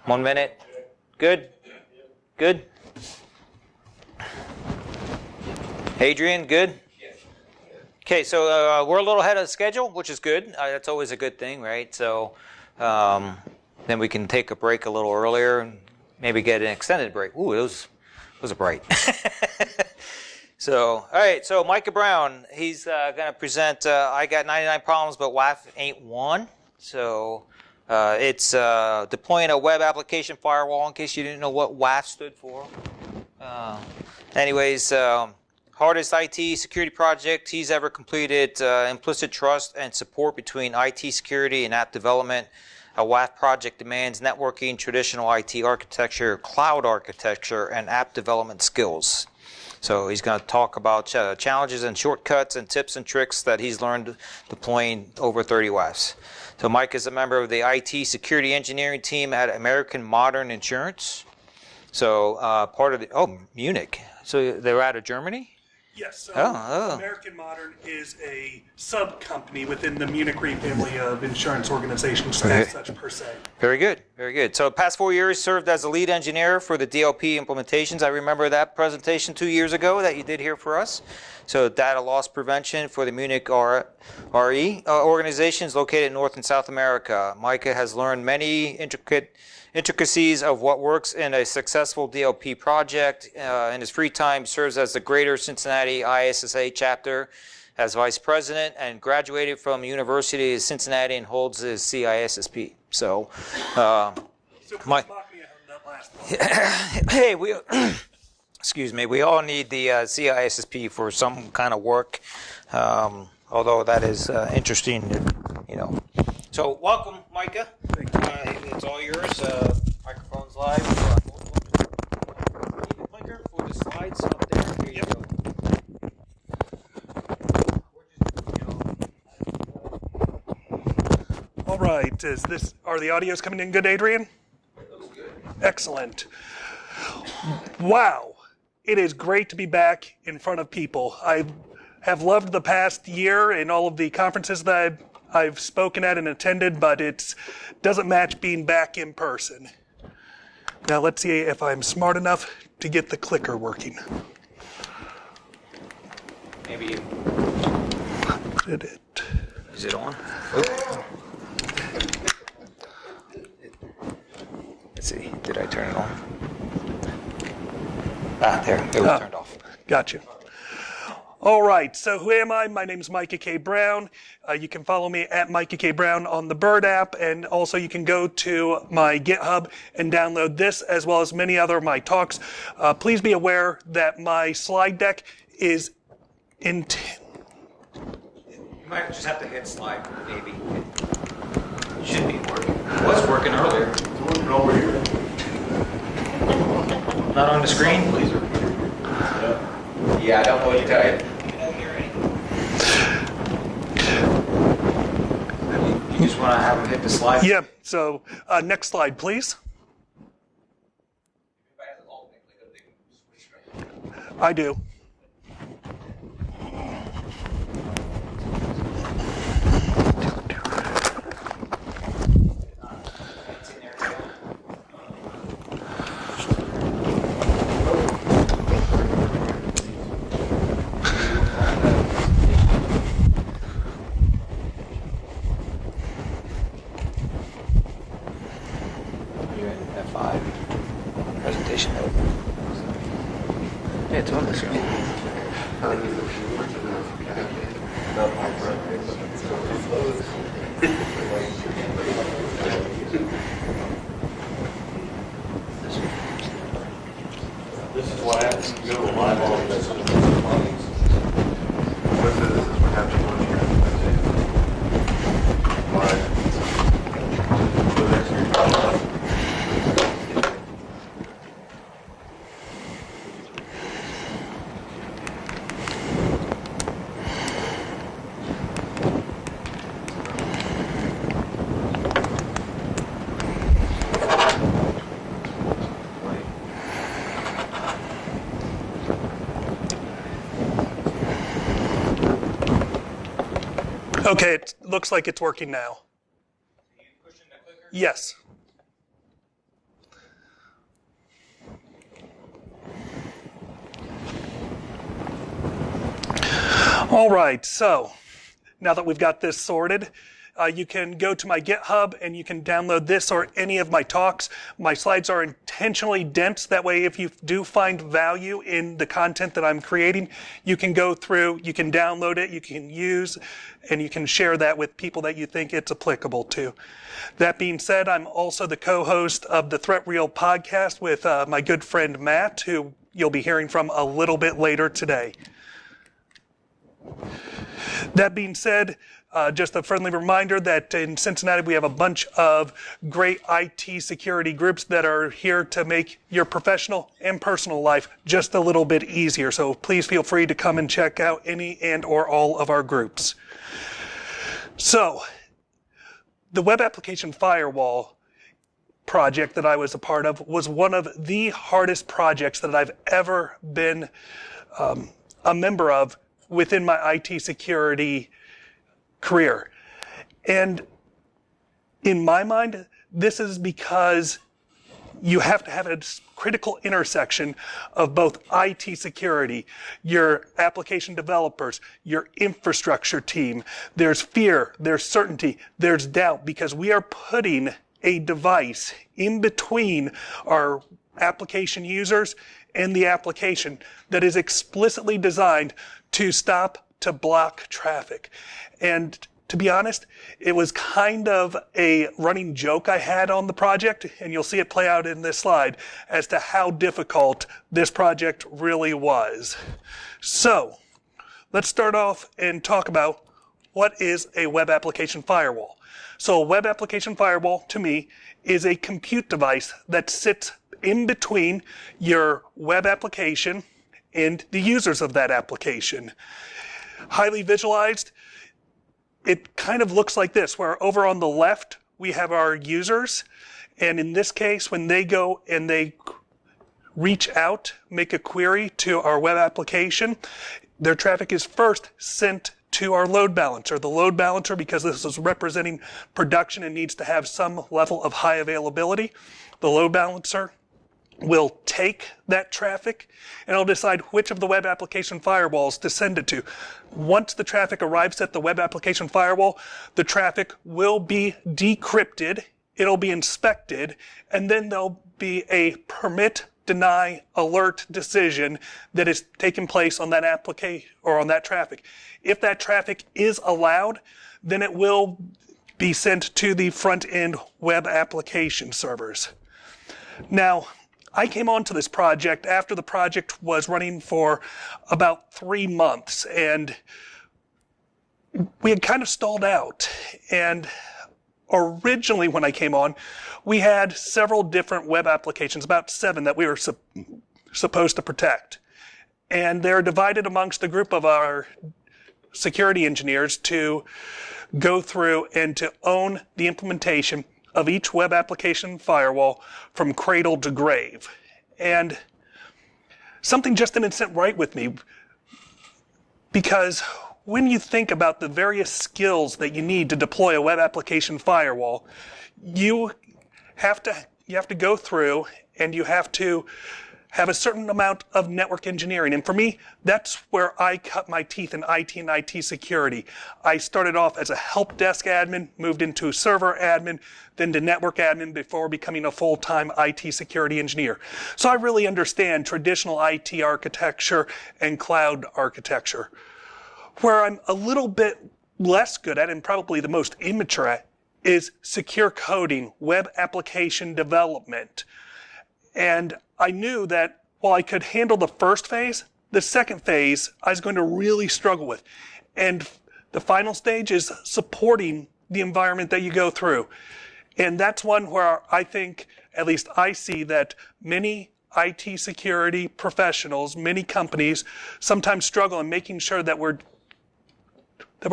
1 minute. Good? Good? Adrian, good? Okay, so we're a little ahead of schedule, which is good. That's always a good thing, right? So then we can take a break a little earlier and maybe get an extended break. Ooh, those are bright. So, all right, so Micah Brown, he's going to present I Got 99 Problems, but WAF Ain't One. So it's deploying a web application firewall, in case you didn't know what WAF stood for. Anyways, hardest IT security project he's ever completed, implicit trust and support between IT security and app development. A WAF project demands networking, traditional IT architecture, cloud architecture, and app development skills. So he's going to talk about challenges and shortcuts and tips and tricks that he's learned deploying over 30 WAFs. So Mike is a member of the IT security engineering team at American Modern Insurance. So part of the, Munich. So they were out of Germany? Yes, so American Modern is a sub-company within the Munich Re family of insurance organizations as such per se. Very good, very good. So the past 4 years served as a lead engineer for the DLP implementations. I remember that presentation 2 years ago that you did here for us. So data loss prevention for the Munich RE organizations located in North and South America. Micah has learned many intricacies of what works in a successful DLP project. In his free time, serves as the Greater Cincinnati ISSA chapter as vice president and graduated from the University of Cincinnati and holds his CISSP. So, mock me on that last one. Hey, excuse me, we all need the CISSP for some kind of work, although that is interesting, you know. So welcome, Micah. It's all yours. Microphone's live. Need the clicker for the slides up there. Here you go. All right, are the audios coming in good, Adrian? Looks good. Excellent. Wow, it is great to be back in front of people. I have loved the past year and all of the conferences that I've spoken at and attended, but it doesn't match being back in person. Now let's see if I'm smart enough to get the clicker working. Maybe you. Did it? Is it on? Let's see. Did I turn it on? There. It was turned off. Gotcha. All right, so who am I? My name is Micah K. Brown. You can follow me at Micah K. Brown on the Bird app, and also you can go to my GitHub and download this as well as many other of my talks. Please be aware that my slide deck is You might just have to hit slide, maybe. It should be working. It was working earlier. It's working over here. Not on the screen? Please. Yeah, I don't know what to tell you. You just want to have them hit the slide? Yeah, so next slide, please. I do. Presentation mode. Yeah, it's on the screen. This is what happens when you go to a live audience. This is what happens when you're live. Okay, it looks like it's working now. Are you pushing the clicker? Yes. All right, so now that we've got this sorted, you can go to my GitHub and you can download this or any of my talks. My slides are intentionally dense. That way, if you do find value in the content that I'm creating, you can go through, you can download it, you can use, and you can share that with people that you think it's applicable to. That being said, I'm also the co-host of the Threat Reel podcast with my good friend Matt, who you'll be hearing from a little bit later today. That being said, just a friendly reminder that in Cincinnati we have a bunch of great IT security groups that are here to make your professional and personal life just a little bit easier. So please feel free to come and check out any and or all of our groups. So, the web application firewall project that I was a part of was one of the hardest projects that I've ever been a member of within my IT security career. And in my mind, this is because you have to have a critical intersection of both IT security, your application developers, your infrastructure team. There's fear, there's certainty, there's doubt, because we are putting a device in between our application users and the application that is explicitly designed to stop, to block traffic. And to be honest, it was kind of a running joke I had on the project, and you'll see it play out in this slide as to how difficult this project really was. So, let's start off and talk about what is a web application firewall. So a web application firewall, to me, is a compute device that sits in between your web application and the users of that application. Highly visualized, it kind of looks like this, where over on the left, we have our users. And in this case, when they go and they reach out, make a query to our web application, their traffic is first sent to our load balancer. The load balancer, because this is representing production and needs to have some level of high availability, the load balancer will take that traffic and it'll decide which of the web application firewalls to send it to. Once the traffic arrives at the web application firewall, the traffic will be decrypted, it'll be inspected, and then there'll be a permit, deny, alert decision that is taking place on that application or on that traffic. If that traffic is allowed, then it will be sent to the front-end web application servers. Now, I came onto this project after the project was running for about 3 months, and we had kind of stalled out. And originally when I came on, we had several different web applications, about 7 that we were supposed to protect. And they're divided amongst a group of our security engineers to go through and to own the implementation of each web application firewall from cradle to grave. And something just didn't sit right with me, because when you think about the various skills that you need to deploy a web application firewall, you have to go through and you have to have a certain amount of network engineering. And for me, that's where I cut my teeth in IT and IT security. I started off as a help desk admin, moved into server admin, then to network admin before becoming a full-time IT security engineer. So I really understand traditional IT architecture and cloud architecture. Where I'm a little bit less good at, and probably the most immature at, is secure coding, web application development. And I knew that while I could handle the first phase, the second phase I was going to really struggle with. And the final stage is supporting the environment that you go through. And that's one where I think, at least I see, that many IT security professionals, many companies sometimes struggle in making sure that we're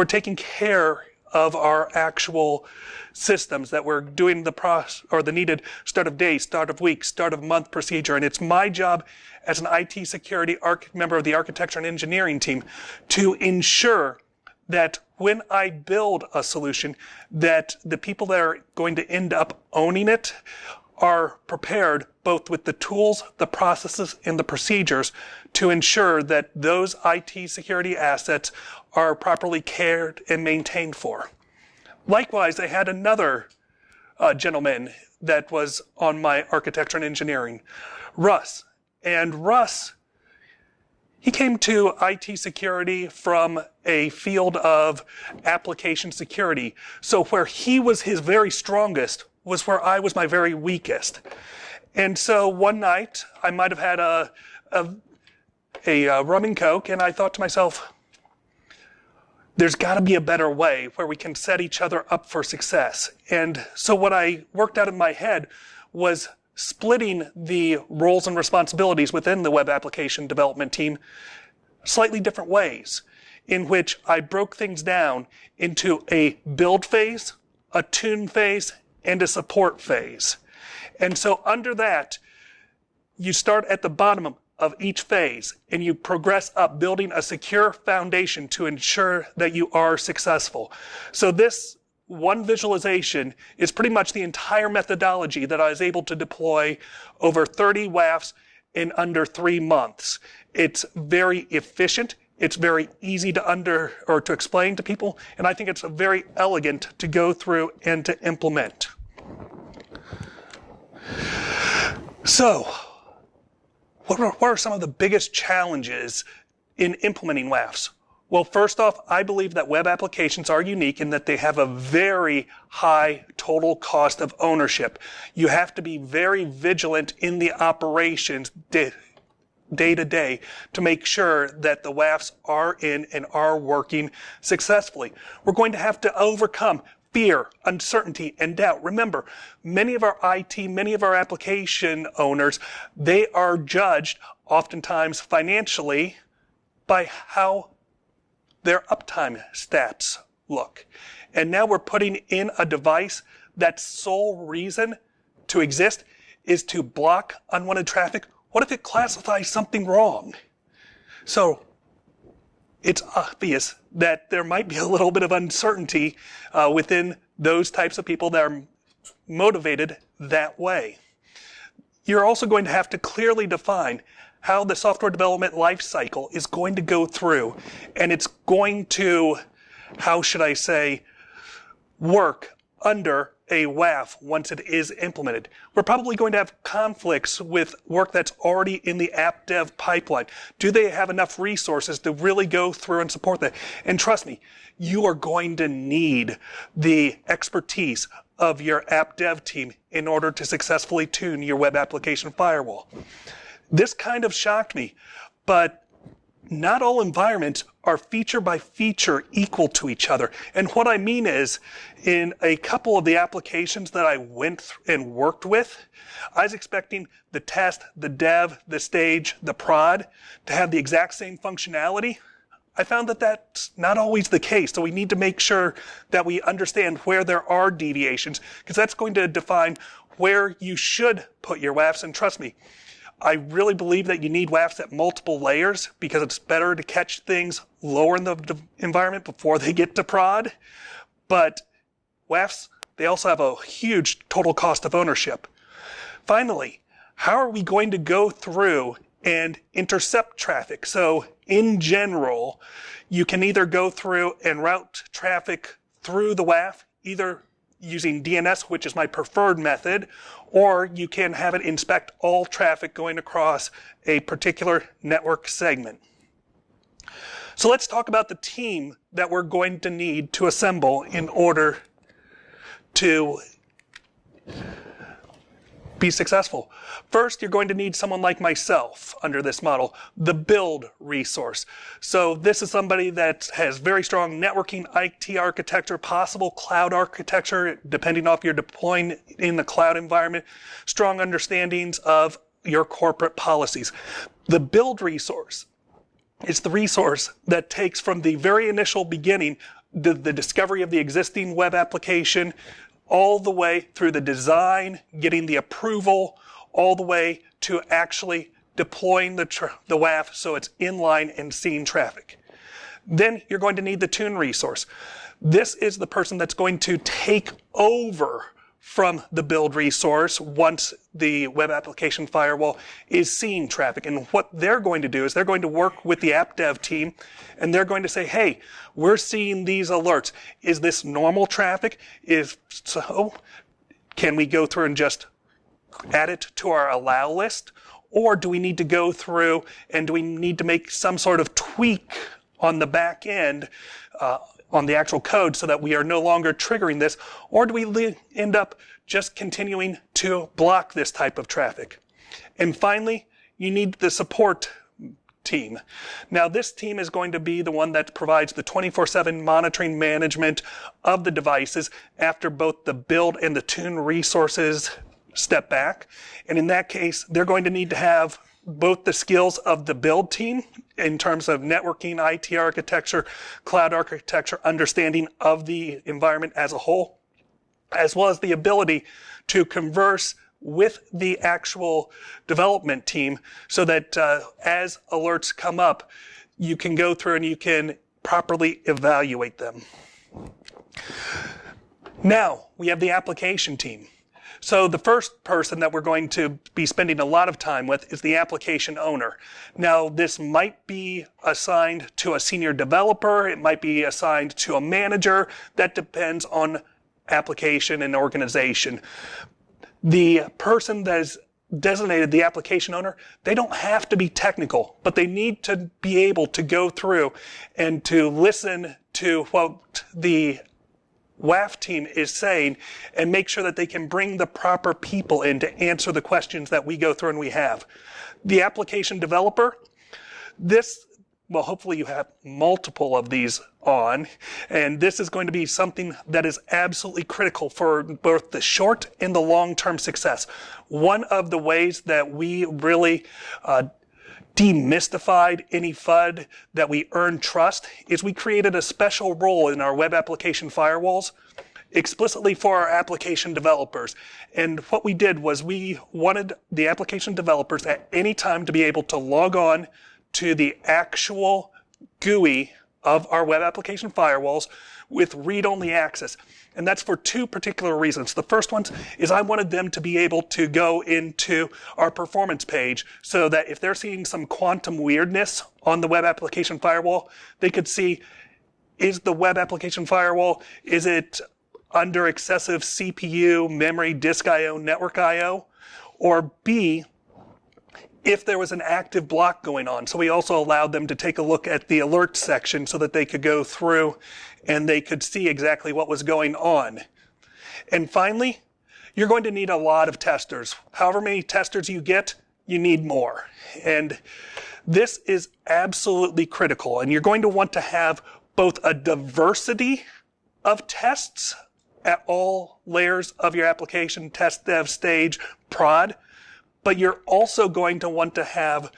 taking care of our actual systems, that we're doing the needed start of day, start of week, start of month procedure. And it's my job as an IT security member of the architecture and engineering team to ensure that when I build a solution, that the people that are going to end up owning it are prepared both with the tools, the processes, and the procedures to ensure that those IT security assets are properly cared and maintained for. Likewise, I had another gentleman that was on my architecture and engineering, Russ. And Russ, he came to IT security from a field of application security. So where he was his very strongest was where I was my very weakest. And so one night, I might have had a rum and coke, and I thought to myself, there's got to be a better way where we can set each other up for success. And so what I worked out in my head was splitting the roles and responsibilities within the web application development team slightly different ways, in which I broke things down into a build phase, a tune phase, and a support phase. And so under that, you start at the bottom of each phase and you progress up, building a secure foundation to ensure that you are successful. So this one visualization is pretty much the entire methodology that I was able to deploy over 30 WAFs in under 3 months. It's very efficient. It's very easy to explain to people, and I think it's very elegant to go through and to implement. So, what are some of the biggest challenges in implementing WAFs? Well, first off, I believe that web applications are unique in that they have a very high total cost of ownership. You have to be very vigilant in the operations day to day to make sure that the WAFs are in and are working successfully. We're going to have to overcome fear, uncertainty, and doubt. Remember, many of our application owners, they are judged oftentimes financially by how their uptime stats look. And now we're putting in a device that's sole reason to exist is to block unwanted traffic. What if it classifies something wrong? So it's obvious that there might be a little bit of uncertainty within those types of people that are motivated that way. You're also going to have to clearly define how the software development lifecycle is going to go through, and it's going to, work under a WAF once it is implemented. We're probably going to have conflicts with work that's already in the app dev pipeline. Do they have enough resources to really go through and support that? And trust me, you are going to need the expertise of your app dev team in order to successfully tune your web application firewall. This kind of shocked me, but not all environments are feature by feature equal to each other. And what I mean is, in a couple of the applications that I went through and worked with, I was expecting the test, the dev, the stage, the prod to have the exact same functionality. I found that that's not always the case. So we need to make sure that we understand where there are deviations, because that's going to define where you should put your WAFs. And trust me, I really believe that you need WAFs at multiple layers because it's better to catch things lower in the environment before they get to prod. But WAFs, they also have a huge total cost of ownership. Finally, how are we going to go through and intercept traffic? So in general, you can either go through and route traffic through the WAF, either using DNS, which is my preferred method, or you can have it inspect all traffic going across a particular network segment. So let's talk about the team that we're going to need to assemble in order to be successful. First, you're going to need someone like myself under this model, the build resource. So this is somebody that has very strong networking, IT architecture, possible cloud architecture, depending on if you're deploying in the cloud environment, strong understandings of your corporate policies. The build resource is the resource that takes from the very initial beginning, the discovery of the existing web application, all the way through the design, getting the approval, all the way to actually deploying the WAF so it's inline and seeing traffic. Then you're going to need the TUINE resource. This is the person that's going to take over from the build resource once the web application firewall is seeing traffic. And what they're going to do is they're going to work with the app dev team, and they're going to say, hey, we're seeing these alerts. Is this normal traffic? If so, can we go through and just add it to our allow list? Or do we need to go through and do we need to make some sort of tweak on the back end, on the actual code, so that we are no longer triggering this? Or do we end up just continuing to block this type of traffic? And finally, you need the support team. Now, this team is going to be the one that provides the 24/7 monitoring management of the devices after both the build and the tune resources step back. And in that case, they're going to need to have both the skills of the build team in terms of networking, IT architecture, cloud architecture, understanding of the environment as a whole, as well as the ability to converse with the actual development team so that as alerts come up, you can go through and you can properly evaluate them. Now, we have the application team. So the first person that we're going to be spending a lot of time with is the application owner. Now, this might be assigned to a senior developer. It might be assigned to a manager. That depends on application and organization. The person that is designated the application owner, they don't have to be technical, but they need to be able to go through and to listen to what the WAF team is saying and make sure that they can bring the proper people in to answer the questions that we go through and we have. The application developer, well, hopefully you have multiple of these on, and this is going to be something that is absolutely critical for both the short and the long-term success. One of the ways that we really demystified any FUD, that we earned trust, is we created a special role in our web application firewalls explicitly for our application developers. And what we did was we wanted the application developers at any time to be able to log on to the actual GUI of our web application firewalls with read-only access. And that's for two particular reasons. The first one is I wanted them to be able to go into our performance page so that if they're seeing some quantum weirdness on the web application firewall, they could see, is the web application firewall, is it under excessive CPU, memory, disk I/O, network I/O? Or B, if there was an active block going on. So we also allowed them to take a look at the alert section so that they could go through and they could see exactly what was going on. And finally, you're going to need a lot of testers. However many testers you get, you need more. And this is absolutely critical. And you're going to want to have both a diversity of tests at all layers of your application, test, dev, stage, prod, but you're also going to want to have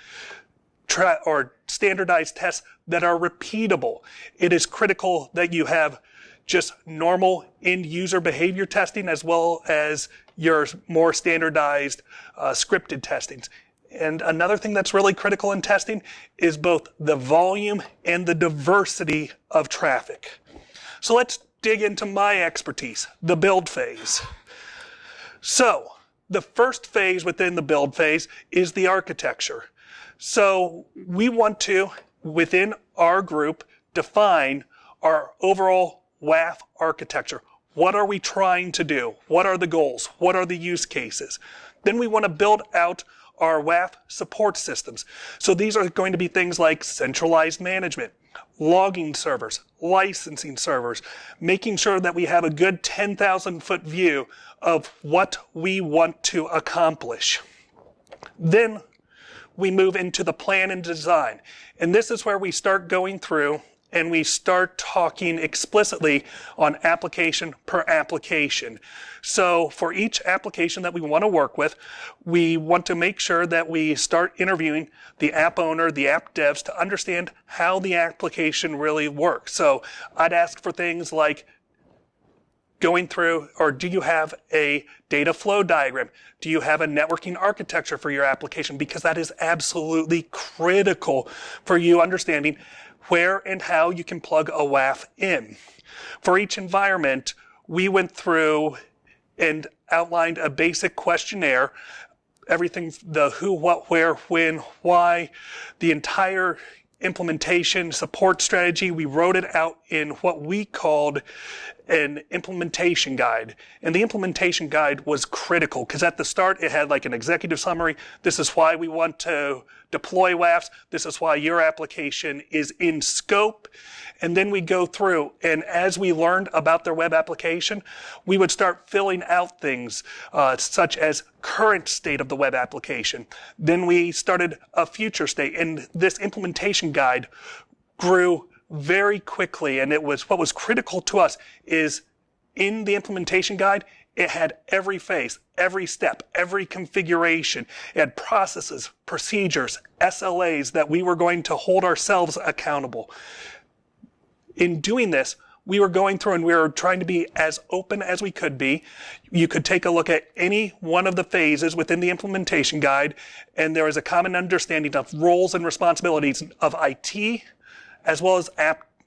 standardized tests that are repeatable. It is critical that you have just normal end user behavior testing as well as your more standardized scripted testings. And another thing that's really critical in testing is both the volume and the diversity of traffic. So let's dig into my expertise, the build phase. So the first phase within the build phase is the architecture. So we want to, within our group, define our overall WAF architecture. What are we trying to do? What are the goals? What are the use cases? Then we want to build out our WAF support systems. So these are going to be things like centralized management, logging servers, licensing servers, making sure that we have a good 10,000-foot view of what we want to accomplish. Then we move into the plan and design. And this is where we start going through and we start talking explicitly on application per application. So for each application that we want to work with, we want to make sure that we start interviewing the app owner, the app devs, to understand how the application really works. So I'd ask for things like going through, or do you have a data flow diagram? Do you have a networking architecture for your application? Because that is absolutely critical for you understanding where and how you can plug a WAF in. For each environment, we went through and outlined a basic questionnaire, everything, the who, what, where, when, why, the entire implementation support strategy. We wrote it out in what we called an implementation guide. And the implementation guide was critical because at the start it had like an executive summary. This is why we want to deploy WAFs. This is why your application is in scope. And then we go through, and as we learned about their web application, we would start filling out things such as current state of the web application. Then we started a future state, and this implementation guide grew very quickly. And it was what was critical to us is in the implementation guide, it had every phase, every step, every configuration. It had processes, procedures, SLAs that we were going to hold ourselves accountable. In doing this, we were going through and we were trying to be as open as we could be. You could take a look at any one of the phases within the implementation guide, and there is a common understanding of roles and responsibilities of IT as well as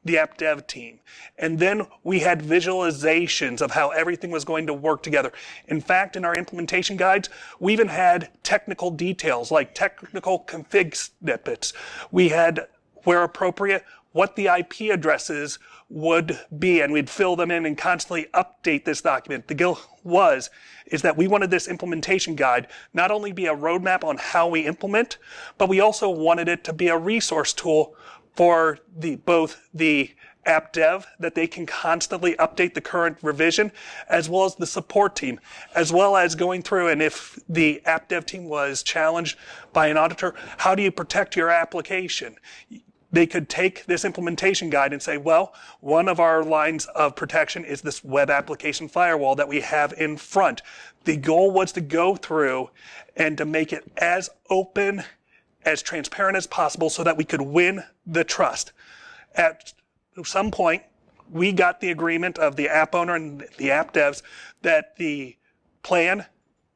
the app dev team. And then we had visualizations of how everything was going to work together. In fact, in our implementation guides, we even had technical details like technical config snippets. We had, where appropriate, what the IP addresses would be, and we'd fill them in and constantly update this document. The goal is that we wanted this implementation guide not only be a roadmap on how we implement, but we also wanted it to be a resource tool for both the app dev, that they can constantly update the current revision, as well as the support team, as well as going through, and if the app dev team was challenged by an auditor, how do you protect your application? They could take this implementation guide and say, well, one of our lines of protection is this web application firewall that we have in front. The goal was to go through and to make it as open, as transparent as possible so that we could win the trust. At some point, we got the agreement of the app owner and the app devs that the plan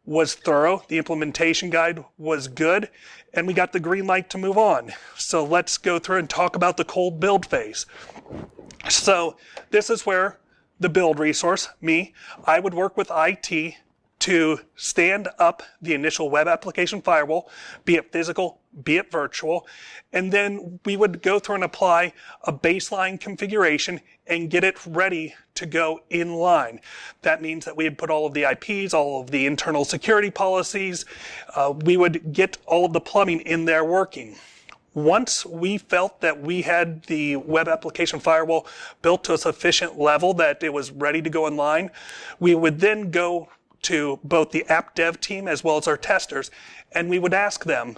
was thorough, the implementation guide was good, and we got the green light to move on. So let's go through and talk about the cold build phase. So this is where the build resource, me, I would work with IT to stand up the initial web application firewall, be it physical, be it virtual, and then we would go through and apply a baseline configuration and get it ready to go in line. That means that we would put all of the IPs, all of the internal security policies, we would get all of the plumbing in there working. Once we felt that we had the web application firewall built to a sufficient level that it was ready to go in line, we would then go to both the app dev team as well as our testers, and we would ask them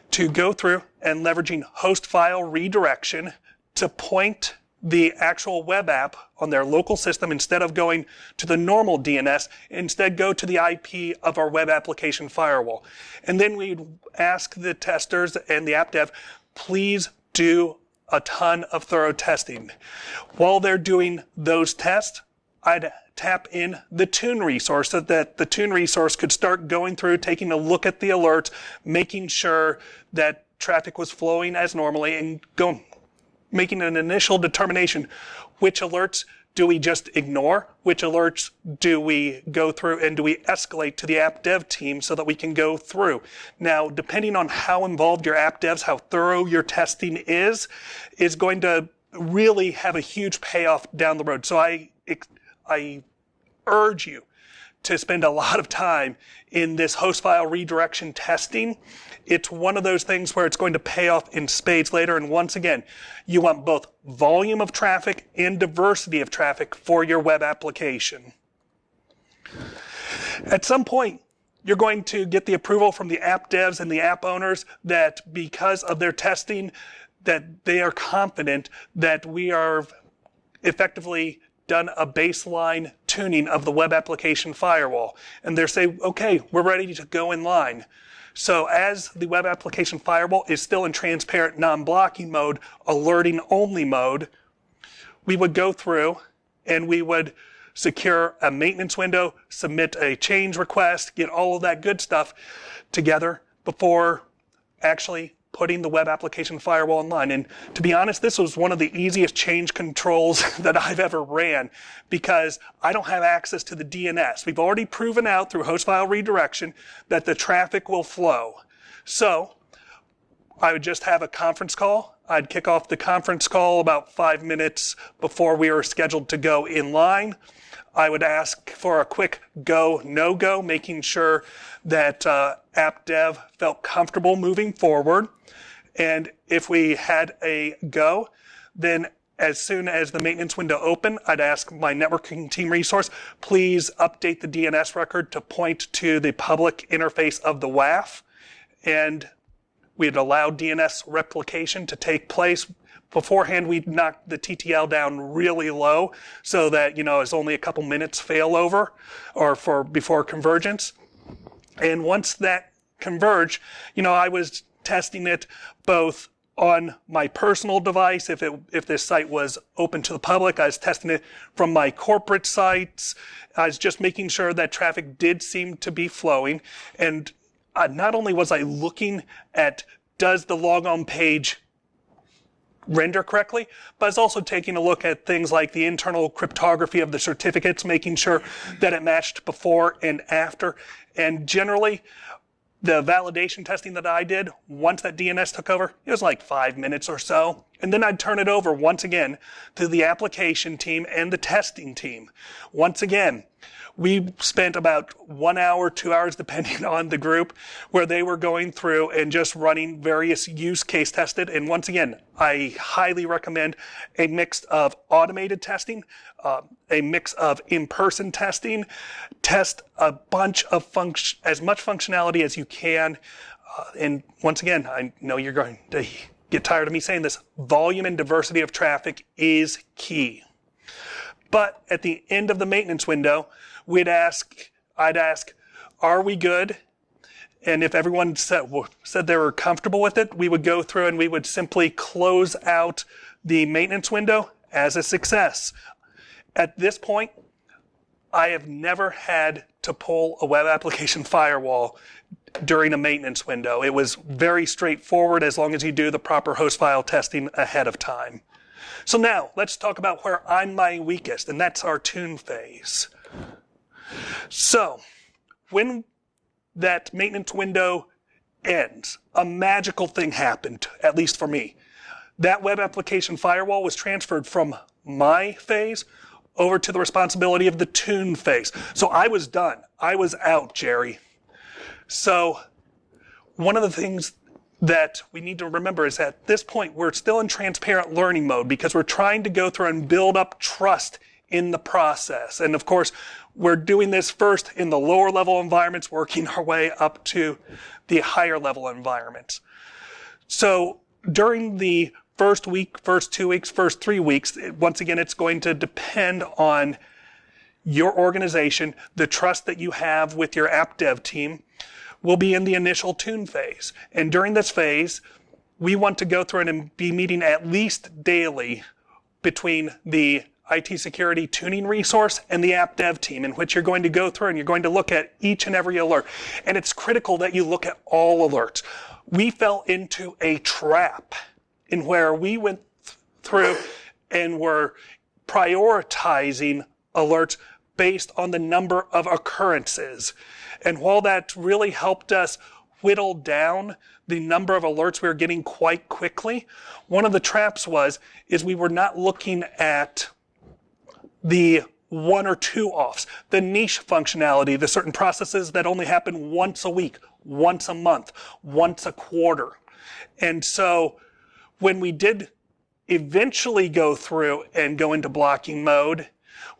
to go through and leveraging host file redirection to point the actual web app on their local system instead of going to the normal DNS, instead go to the IP of our web application firewall. And then we'd ask the testers and the app dev, please do a ton of thorough testing. While they're doing those tests, I'd tap in the TUINE resource so that the TUINE resource could start going through, taking a look at the alerts, making sure that traffic was flowing as normally, and making an initial determination. Which alerts do we just ignore? Which alerts do we go through and do we escalate to the app dev team so that we can go through? Now, depending on how involved your app devs, how thorough your testing is going to really have a huge payoff down the road. So I urge you to spend a lot of time in this host file redirection testing. It's one of those things where it's going to pay off in spades later. And once again, you want both volume of traffic and diversity of traffic for your web application. At some point, you're going to get the approval from the app devs and the app owners that because of their testing, that they are confident that we are effectively done a baseline tuning of the web application firewall. And they're saying, okay, we're ready to go in line. So as the web application firewall is still in transparent non-blocking mode, alerting only mode, we would go through and we would secure a maintenance window, submit a change request, get all of that good stuff together before actually putting the web application firewall online. And to be honest, this was one of the easiest change controls that I've ever ran because I don't have access to the DNS. We've already proven out through host file redirection that the traffic will flow. So I would just have a conference call. I'd kick off the conference call about 5 minutes before we were scheduled to go in line. I would ask for a quick go, no-go, making sure that app dev felt comfortable moving forward. And if we had a go, then as soon as the maintenance window opened, I'd ask my networking team resource, please update the DNS record to point to the public interface of the WAF. And we'd allow DNS replication to take place. Beforehand, we'd knock the TTL down really low so that, it's only a couple minutes failover or before convergence. And once that converged, I was testing it both on my personal device. If this site was open to the public, I was testing it from my corporate sites. I was just making sure that traffic did seem to be flowing. And not only was I looking at does the logon page render correctly, but I was also taking a look at things like the internal cryptography of the certificates, making sure that it matched before and after. And generally, the validation testing that I did, once that DNS took over, it was like 5 minutes or so. And then I'd turn it over once again to the application team and the testing team. Once again, we spent about 1 hour, 2 hours, depending on the group, where they were going through and just running various use case tested. And once again, I highly recommend a mix of automated testing, a mix of in-person testing, test a bunch of as much functionality as you can. And once again, I know you're going to get tired of me saying this, volume and diversity of traffic is key. But at the end of the maintenance window, I'd ask, are we good? And if everyone said they were comfortable with it, we would go through and we would simply close out the maintenance window as a success. At this point, I have never had to pull a web application firewall during a maintenance window. It was very straightforward as long as you do the proper host file testing ahead of time. So now, let's talk about where I'm my weakest, and that's our TUINE phase. So, when that maintenance window ends, a magical thing happened, at least for me. That web application firewall was transferred from my phase over to the responsibility of the TUINE phase. So I was done. I was out, Jerry. So, one of the things that we need to remember is at this point, we're still in transparent learning mode because we're trying to go through and build up trust in the process. And of course, we're doing this first in the lower level environments, working our way up to the higher level environments. So during the first week, first 2 weeks, first 3 weeks, once again, it's going to depend on your organization, the trust that you have with your app dev team will be in the initial TUINE phase. And during this phase, we want to go through and be meeting at least daily between the IT security tuning resource and the app dev team, in which you're going to go through and you're going to look at each and every alert. And it's critical that you look at all alerts. We fell into a trap in where we went through and were prioritizing alerts based on the number of occurrences. And while that really helped us whittle down the number of alerts we were getting quite quickly, one of the traps is we were not looking at the 1 or 2 offs, the niche functionality, the certain processes that only happen once a week, once a month, once a quarter. And so when we did eventually go through and go into blocking mode,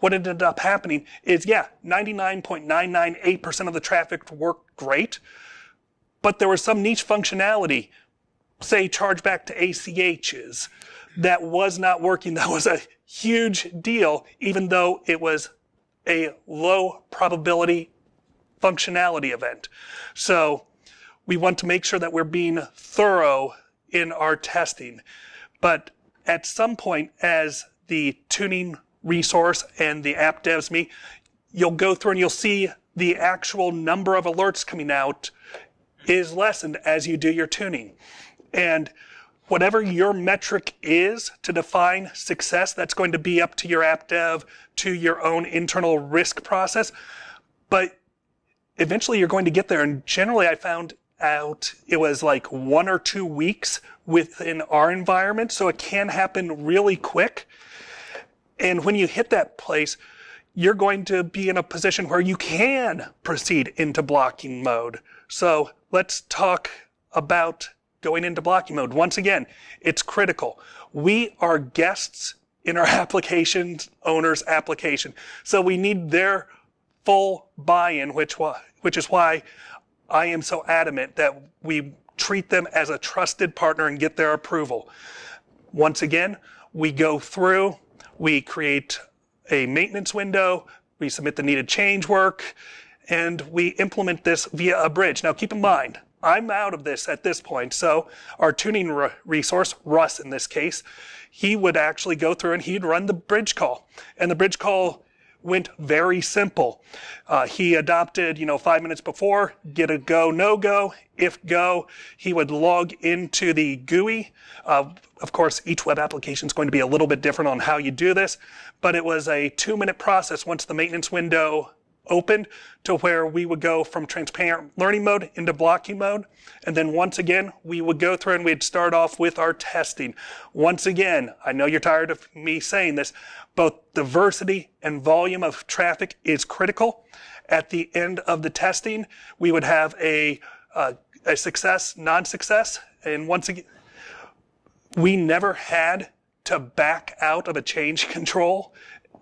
what ended up happening is, 99.998% of the traffic worked great, but there was some niche functionality, say chargeback to ACHs, that was not working. That was a huge deal, even though it was a low probability functionality event. So we want to make sure that we're being thorough in our testing. But at some point, as the tuning resource and the app devs meet, you'll go through and you'll see the actual number of alerts coming out is lessened as you do your tuning. And whatever your metric is to define success, that's going to be up to your app dev, to your own internal risk process. But eventually you're going to get there. And generally I found out it was like 1 or 2 weeks within our environment. So it can happen really quick. And when you hit that place, you're going to be in a position where you can proceed into blocking mode. So let's talk about going into blocking mode. Once again, it's critical. We are guests in our application owner's application. So we need their full buy-in, which is why I am so adamant that we treat them as a trusted partner and get their approval. Once again, we go through, we create a maintenance window, we submit the needed change work, and we implement this via a bridge. Now keep in mind, I'm out of this at this point, so our tuning resource, Russ in this case, he would actually go through and he'd run the bridge call. And the bridge call went very simple. He adopted, 5 minutes before, get a go, no go. If go, he would log into the GUI. Of course, each web application is going to be a little bit different on how you do this, but it was a 2-minute process once the maintenance window opened to where we would go from transparent learning mode into blocking mode. And then once again, we would go through and we'd start off with our testing. Once again, I know you're tired of me saying this, both diversity and volume of traffic is critical. At the end of the testing, we would have a success, non-success. And once again, we never had to back out of a change control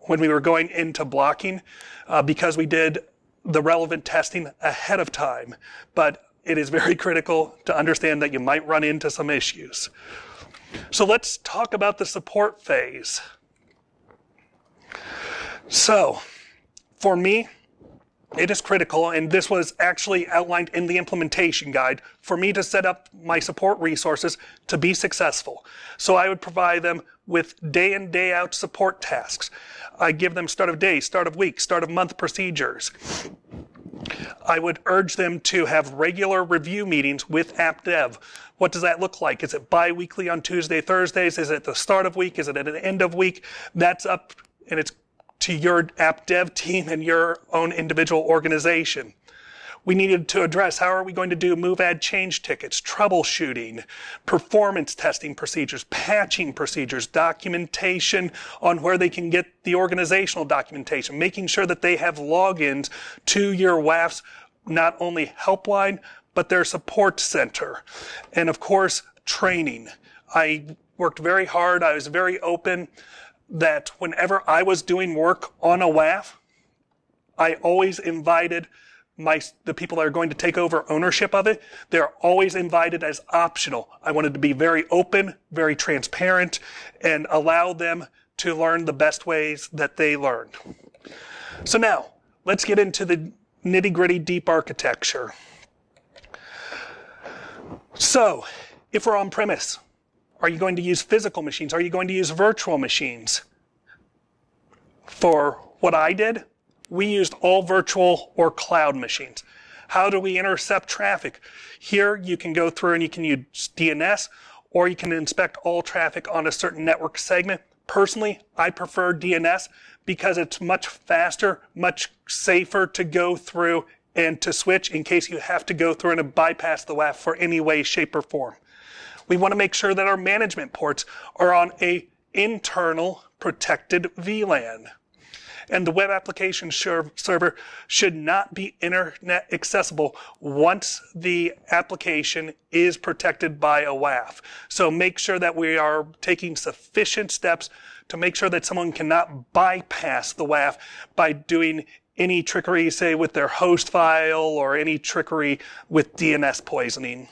when we were going into blocking because we did the relevant testing ahead of time. But it is very critical to understand that you might run into some issues. So let's talk about the support phase. So for me, it is critical, and this was actually outlined in the implementation guide, for me to set up my support resources to be successful. So I would provide them with day in, day out support tasks. I give them start of day, start of week, start of month procedures. I would urge them to have regular review meetings with app dev. What does that look like? Is it bi-weekly on Tuesday, Thursdays? Is it the start of week? Is it at an end of week? That's up, and it's to your app dev team and your own individual organization. We needed to address how are we going to do move, add, change tickets, troubleshooting, performance testing procedures, patching procedures, documentation on where they can get the organizational documentation, making sure that they have logins to your WAF's not only helpline, but their support center. And of course, training. I worked very hard. I was very open that whenever I was doing work on a WAF, I always invited the people that are going to take over ownership of it. They're always invited as optional. I wanted to be very open, very transparent, and allow them to learn the best ways that they learned. So now, let's get into the nitty-gritty deep architecture. So, if we're on premise, are you going to use physical machines? Are you going to use virtual machines? For what I did, we used all virtual or cloud machines. How do we intercept traffic? Here you can go through and you can use DNS, or you can inspect all traffic on a certain network segment. Personally, I prefer DNS because it's much faster, much safer to go through and to switch in case you have to go through and bypass the WAF for any way, shape, or form. We want to make sure that our management ports are on a internal protected VLAN. And the web application server should not be internet accessible once the application is protected by a WAF. So make sure that we are taking sufficient steps to make sure that someone cannot bypass the WAF by doing any trickery, say, with their host file or any trickery with DNS poisoning.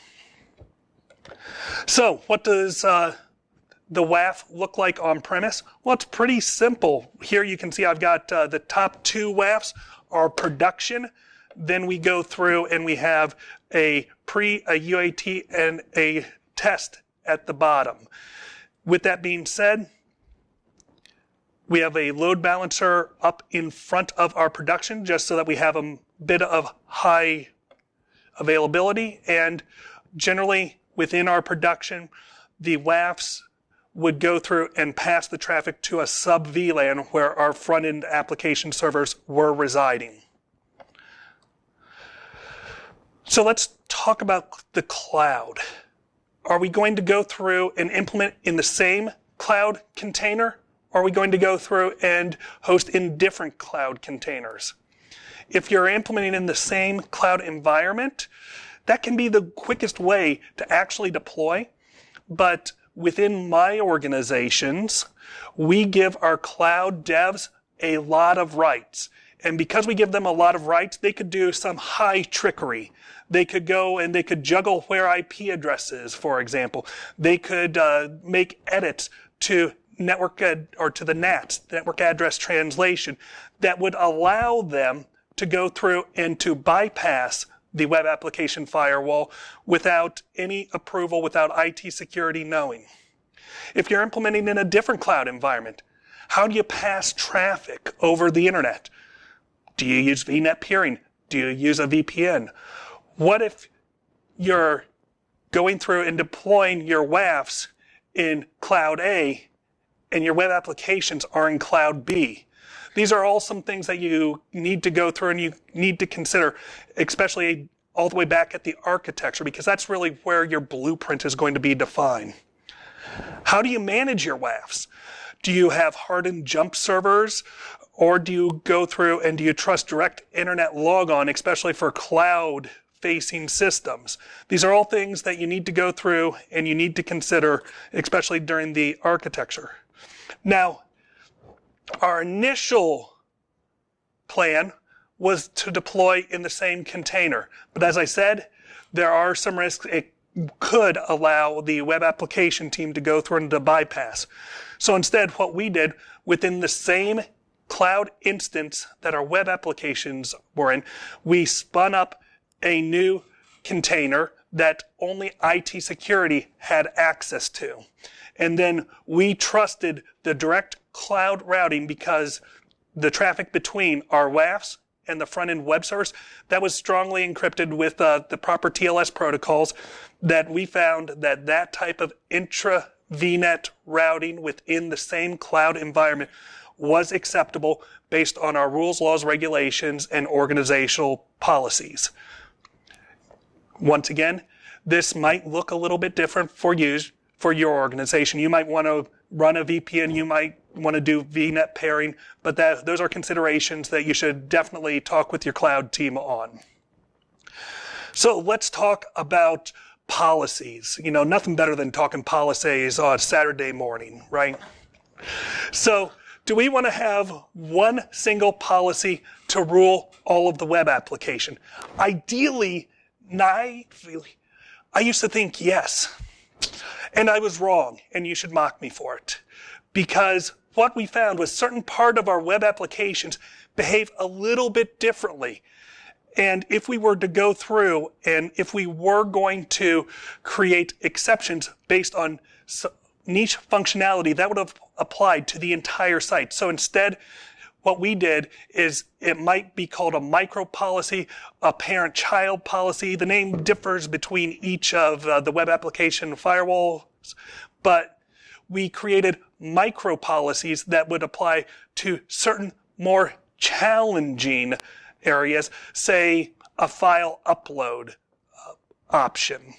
So what does the WAF look like on premise? Well, it's pretty simple. Here you can see I've got the top 2 WAFs are production. Then we go through and we have a UAT, and a test at the bottom. With that being said, we have a load balancer up in front of our production just so that we have a bit of high availability, and generally within our production, the WAFs would go through and pass the traffic to a sub-VLAN where our front-end application servers were residing. So let's talk about the cloud. Are we going to go through and implement in the same cloud container? Or are we going to go through and host in different cloud containers? If you're implementing in the same cloud environment, that can be the quickest way to actually deploy. But within my organizations, we give our cloud devs a lot of rights. And because we give them a lot of rights, they could do some high trickery. They could go and they could juggle where IP address is, for example. They could make edits to network or to the NAT, network address translation, that would allow them to go through and to bypass the web application firewall without any approval, without IT security knowing. If you're implementing in a different cloud environment, how do you pass traffic over the internet? Do you use VNet peering? Do you use a VPN? What if you're going through and deploying your WAFs in cloud A and your web applications are in cloud B? These are all some things that you need to go through and you need to consider, especially all the way back at the architecture, because that's really where your blueprint is going to be defined. How do you manage your WAFs? Do you have hardened jump servers, or do you go through and do you trust direct internet logon, especially for cloud-facing systems? These are all things that you need to go through and you need to consider, especially during the architecture. Now, our initial plan was to deploy in the same container. But as I said, there are some risks. It could allow the web application team to go through and to bypass. So instead, what we did within the same cloud instance that our web applications were in, we spun up a new container that only IT security had access to. And then we trusted the direct cloud routing because the traffic between our WAFs and the front-end web servers, that was strongly encrypted with the proper TLS protocols, that we found that that type of intra-VNet routing within the same cloud environment was acceptable based on our rules, laws, regulations, and organizational policies. Once again, this might look a little bit different for you, for your organization. You might want to run a VPN, you might want to do VNet pairing, but those are considerations that you should definitely talk with your cloud team on. So let's talk about policies. You know, nothing better than talking policies on Saturday morning, right? So do we want to have one single policy to rule all of the web application? Ideally, naively, I used to think yes. And I was wrong, and you should mock me for it. Because what we found was certain part of our web applications behave a little bit differently. And if we were to go through and if we were going to create exceptions based on niche functionality, that would have applied to the entire site. So instead, what we did is it might be called a micro policy, a parent-child policy. The name differs between each of the web application firewalls, but we created micro policies that would apply to certain more challenging areas, say a file upload option.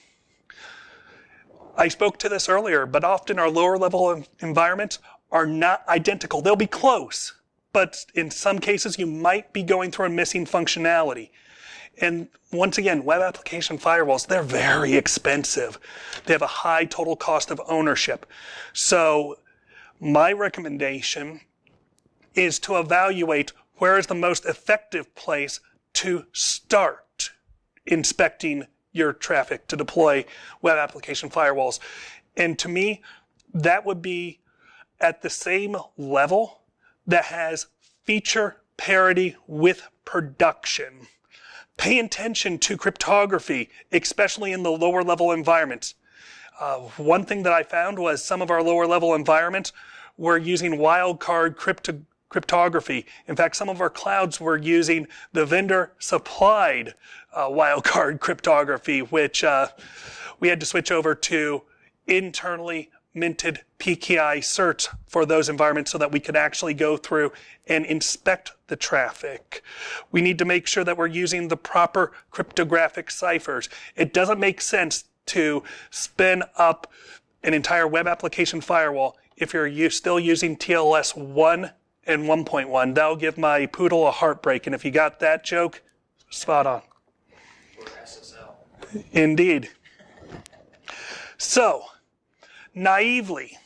I spoke to this earlier, but often our lower level environments are not identical. They'll be close, but in some cases you might be going through and missing functionality. And once again, web application firewalls, they're very expensive. They have a high total cost of ownership. So my recommendation is to evaluate where is the most effective place to start inspecting your traffic to deploy web application firewalls. And to me, that would be at the same level that has feature parity with production. Pay attention to cryptography, especially in the lower level environments. One thing that I found was some of our lower level environments were using wildcard cryptography. In fact, some of our clouds were using the vendor supplied wildcard cryptography, which we had to switch over to internally minted PKI certs for those environments so that we could actually go through and inspect the traffic. We need to make sure that we're using the proper cryptographic ciphers. It doesn't make sense to spin up an entire web application firewall if you're still using TLS 1 and 1.1. That'll give my poodle a heartbreak, and if you got that joke, spot on. Or SSL. Indeed. So, naively,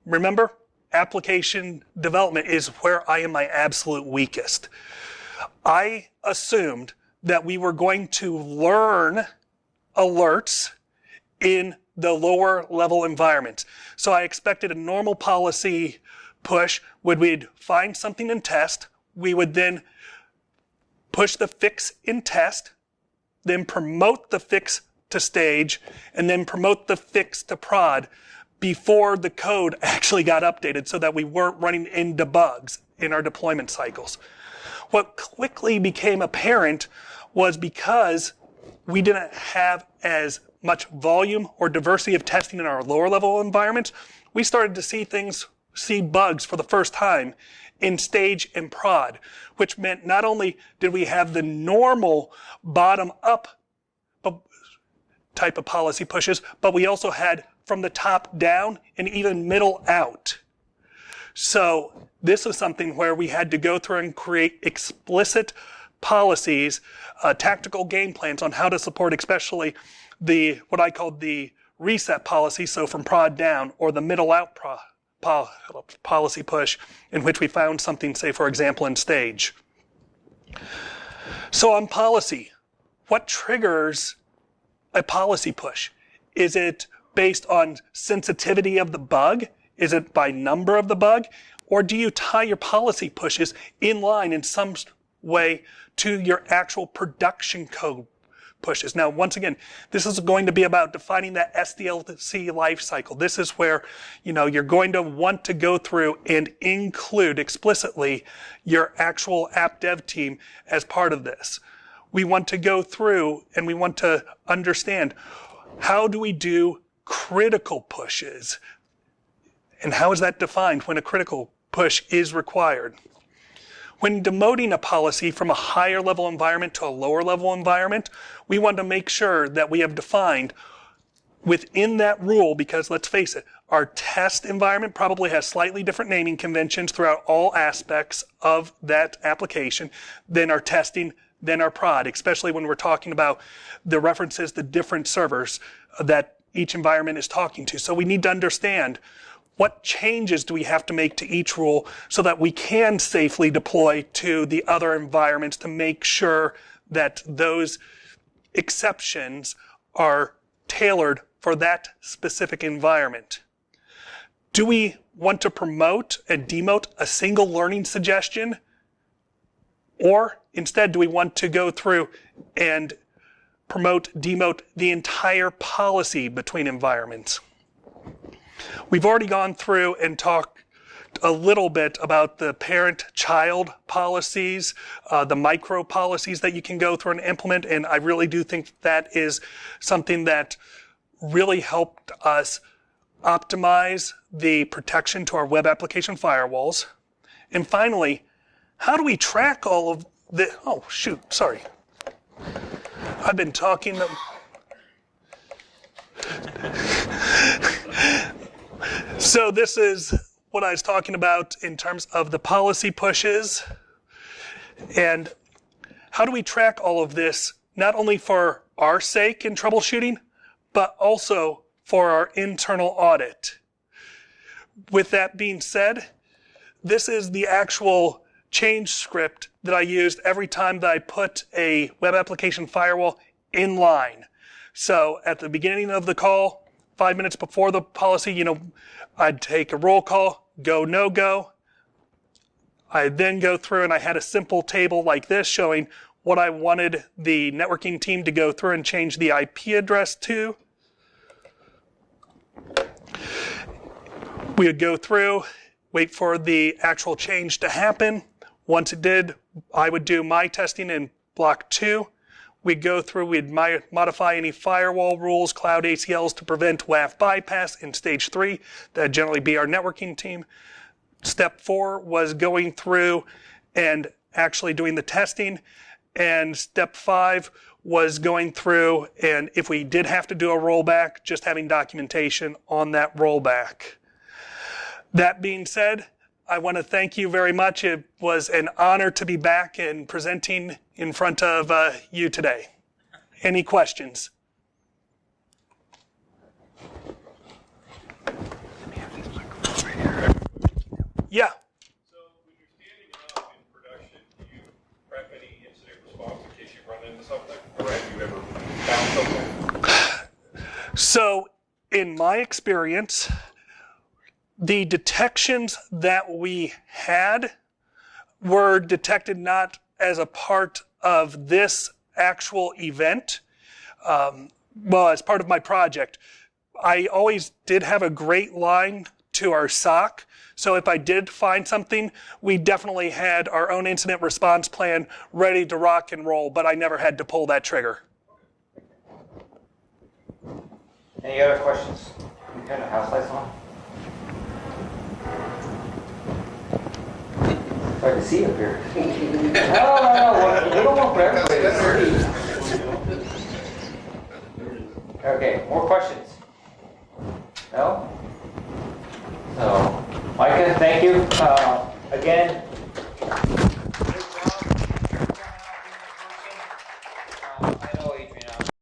remember, application development is where I am my absolute weakest. I assumed that we were going to learn alerts in the lower level environment. So I expected a normal policy push would we'd find something in test, we would then push the fix in test, then promote the fix to stage, and then promote the fix to prod before the code actually got updated so that we weren't running into bugs in our deployment cycles. What quickly became apparent was because we didn't have as much volume or diversity of testing in our lower level environments, we started to see bugs for the first time in stage and prod, which meant not only did we have the normal bottom up type of policy pushes, but we also had from the top down and even middle out. So this is something where we had to go through and create explicit policies, tactical game plans on how to support especially what I called the reset policy, so from prod down, or the middle out policy push, in which we found something, say for example in stage. So on policy, what triggers a policy push? Is it based on sensitivity of the bug? Is it by number of the bug? Or do you tie your policy pushes in line in some way to your actual production code pushes? Now, once again, this is going to be about defining that SDLC lifecycle. This is where, you're going to want to go through and include explicitly your actual app dev team as part of this. We want to go through and we want to understand, how do we do critical pushes? And how is that defined when a critical push is required? When demoting a policy from a higher level environment to a lower level environment, we want to make sure that we have defined within that rule, because let's face it, our test environment probably has slightly different naming conventions throughout all aspects of that application than our testing, than our prod, especially when we're talking about the references to different servers that each environment is talking to. So we need to understand, what changes do we have to make to each rule so that we can safely deploy to the other environments to make sure that those exceptions are tailored for that specific environment? Do we want to promote and demote a single learning suggestion? Or instead, do we want to go through and promote, demote the entire policy between environments? We've already gone through and talked a little bit about the parent-child policies, the micro policies that you can go through and implement, and I really do think that is something that really helped us optimize the protection to our web application firewalls. And finally, how do we track all of the, oh shoot, sorry. I've been talking. So this is what I was talking about in terms of the policy pushes. And how do we track all of this, not only for our sake in troubleshooting, but also for our internal audit? With that being said, this is the actual change script that I used every time that I put a web application firewall in line. So at the beginning of the call, 5 minutes before the policy, I'd take a roll call, go, no go. I'd then go through and I had a simple table like this showing what I wanted the networking team to go through and change the IP address to. We would go through, wait for the actual change to happen. Once it did, I would do my testing in block 2. We'd go through, we'd modify any firewall rules, cloud ACLs to prevent WAF bypass in stage 3. That'd generally be our networking team. Step 4 was going through and actually doing the testing. And step 5 was going through, and if we did have to do a rollback, just having documentation on that rollback. That being said, I want to thank you very much. It was an honor to be back and presenting in front of you today. Any questions? Yeah. So when you're standing up in production, do you prep any incident response in case you run into something? Or have you ever found something? So in my experience, the detections that we had were detected not as a part of this actual event, as part of my project. I always did have a great line to our SOC, so if I did find something, we definitely had our own incident response plan ready to rock and roll, but I never had to pull that trigger. Any other questions? You turn the house lights on? Hard to see up here. No, a little more for everybody to see. Okay, more questions? No? So, Micah, thank you. Again,